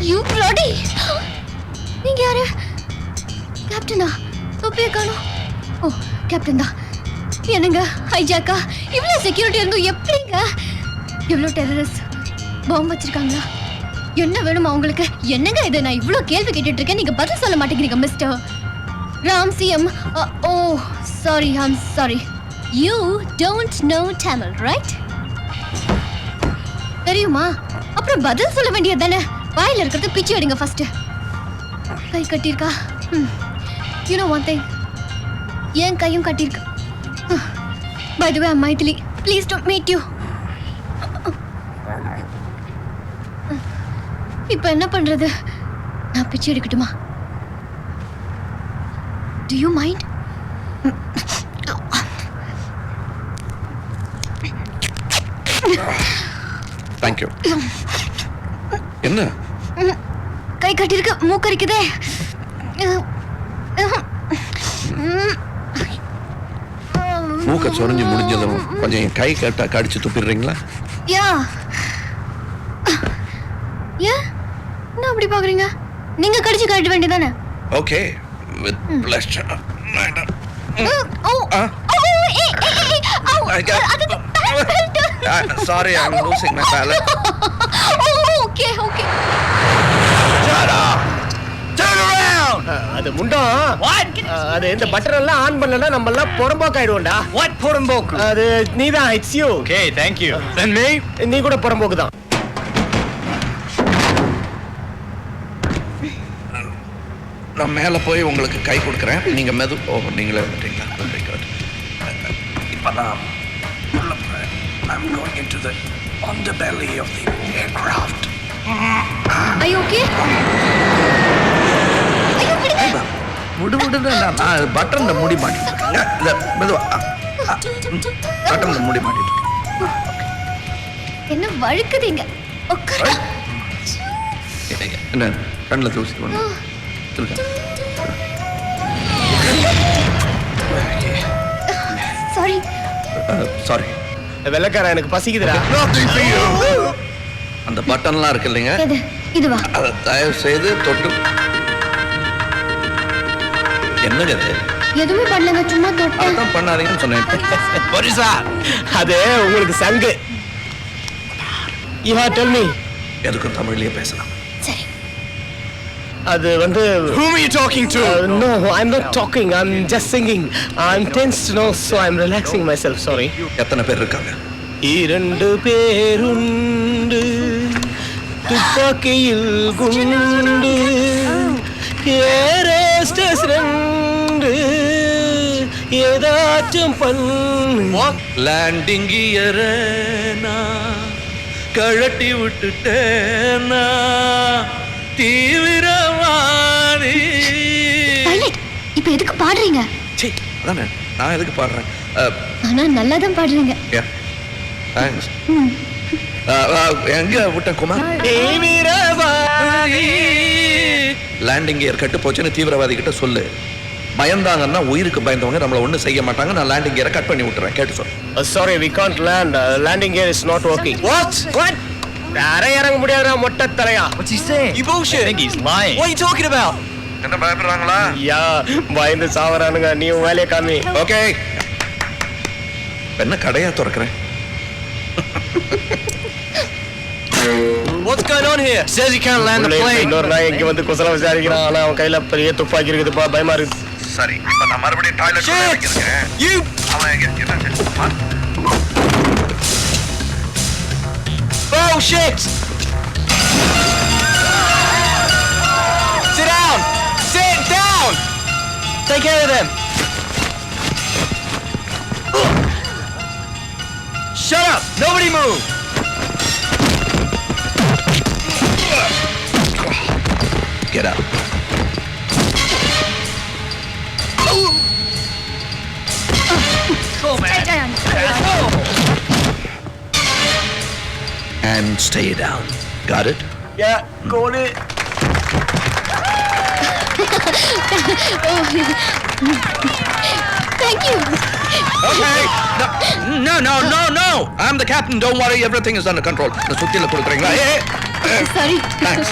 You bloody. நீங்க யாரு? கேப்டனா? தொப்பியை காணோம். ஓ, கேப்டன் தான். என்னங்க ஹைஜாக்கா? இவ்வளோ செக்யூரிட்டி இருந்தும் எப்படிங்க? இவ்வளோ டெரரிஸ்ட் பாம்பு வச்சிருக்காங்களா? என்ன வேணுமா உங்களுக்கு? என்னங்க இது? நான் இவ்வளோ கேள்வி கேட்டுட்டு இருக்கேன், நீங்க பதில் சொல்ல மாட்டேங்கிறீங்க mister Ram CM. Oh sorry, I'm sorry. You don't know Tamil right? தெரியுமா? அப்புறம் பதில் சொல்ல வேண்டியது தானே. வாயில இருக்கிறது பிச்சு எடுங்க ஃபர்ஸ்ட். கை கட்டியிருக்கா? யூ நோ ஒன் திங், என் கையும் கட்டியிருக்கு. By the way I'm Maithili. Please don't meet you. இப்போ என்ன பண்றது? நான் பிச்சு எடுக்கட்டுமா? Do you mind? Thank you. என்ன? கை கட்டிருக்கு, மூக்கரிக்குதே. மூக்க சொரிஞ்சு முடிஞ்சதும் கொஞ்சம் கை கட்ட கடிச்சு துப்பிடுறீங்களா? யா. யா, என்ன அப்படி பாக்குறீங்க? நீங்க கடிச்சு காட்ட வேண்டியதானே? Okay, with pleasure. Sorry, I'm losing my balance. Okay, okay. Shut up! Turn around! அது முண்டம். அது இந்த பட்டன் எல்லாம் ஆன் பண்ணலனா நம்ம எல்லாம் புறம்போக்கு ஆயிடுவோம்டா. What புறம்போக்கு? அது நீதான், it's you. Okay, thank you. Then me? நீ கூட புறம்போக்கு தான். நான் மேல போய் உங்களுக்கு கை கொடுக்குறேன். நீங்க நீங்களே வந்துட்டீங்களா? இப்பதான் உள்ள போறேன். I'm going into the underbelly of the aircraft. Are you okay? ஐயோ விடுங்க. விடுன்னு நான் பட்டன்ல முடி மாட்டிட்டு இருக்கேன். இல்ல மெதுவா. பட்டன்ல முடி மாட்டிட்டு இருக்கேன். என்ன வழுக்குதீங்க? உட்காரு. என்ன கண்ணுல தூசி கொண்டு சாரி. சாரி. வெள்ளக்கார, எனக்கு பசிக்குதுடா. அந்த பட்டன்லாம் இருக்கு இல்லைங்க, எது? இதுவா? அதை தயவு செய்து தொட்டு. என்னங்க இது? எதுவுமே பண்ணலங்க, சும்மா தொட்டேன். அதான் பண்ணாதீங்கன்னு சொன்னேன். அது உங்களுக்கு சங்கு. யா, tell me. எதுக்கும் தமிழ்லயே பேசலாம். சரி. அது வந்து Whom are you talking to? No, I'm not talking. I'm just singing. I'm tense now, so I'm relaxing myself. Sorry. எத்தனை பேர் இருக்காங்க? 2 பேருண்டு, துப்பாக்கியில் குண்டு, ஏரோஸ்டேஷன் ஏதாச்சும் பண்ணு. லேண்டிங் கியரேனா கழட்டி விட்டுட்டேனா தீவிரவாதி. பைலட், இப்போ எதுக்கு பாடுறீங்க? சீ, அதானே நான் எதுக்கு பாடுறேன். ஆனா நல்லா தான் பாடுறீங்க. தேங்க்ஸ். எங்க விட்ட குமார்? தீவிரவாதி. லேண்டிங் கியர் கட்டு போச்சுன்னு தீவிரவாதி கிட்ட சொல்லு. பயந்தாங்கன்னா உயிருக்கு பயந்தவங்க நம்மள ஒண்ணும் செய்ய மாட்டாங்க. நான் லேண்டிங் கியரை கட் பண்ணி விட்டுறேன். கேட்டு சொல்லு. Sorry, we can't land. Landing gear is not working. What? தரை இறங்க முடியாதுடா மொட்டை தலையா. What's he saying? You bullshit. I think he's lying. What are you talking about? என்ன பயப்படுறாங்களா? யா, பயந்து சாவறானுங்க. நீ வேலைய காமி. ஓகே, என்ன கடையா திறக்கிறேன். What's going on here? Says he can't land the plane. இன்னொரு நாய் இங்க வந்து குசல விசாரிக்கிறான். ஆனா அவன் கையில பெரிய துப்பாக்கி இருக்குதுப்பா, பயமா இருக்கு. சரி, இப்ப நான் மறுபடியும் டாய்லெட் வைக்கிறேன். You. அவன் எங்க? Oh shit! Sit down! Sit down! Take care of them! Shut up! Nobody move! Get out. Cool, man. And stay down. Got it? Yeah, got it. Thank you. Okay. No. I'm the captain. Don't worry. Everything is under control. The சுத்தில கொடுக்குறீங்களா? Sorry. Thanks.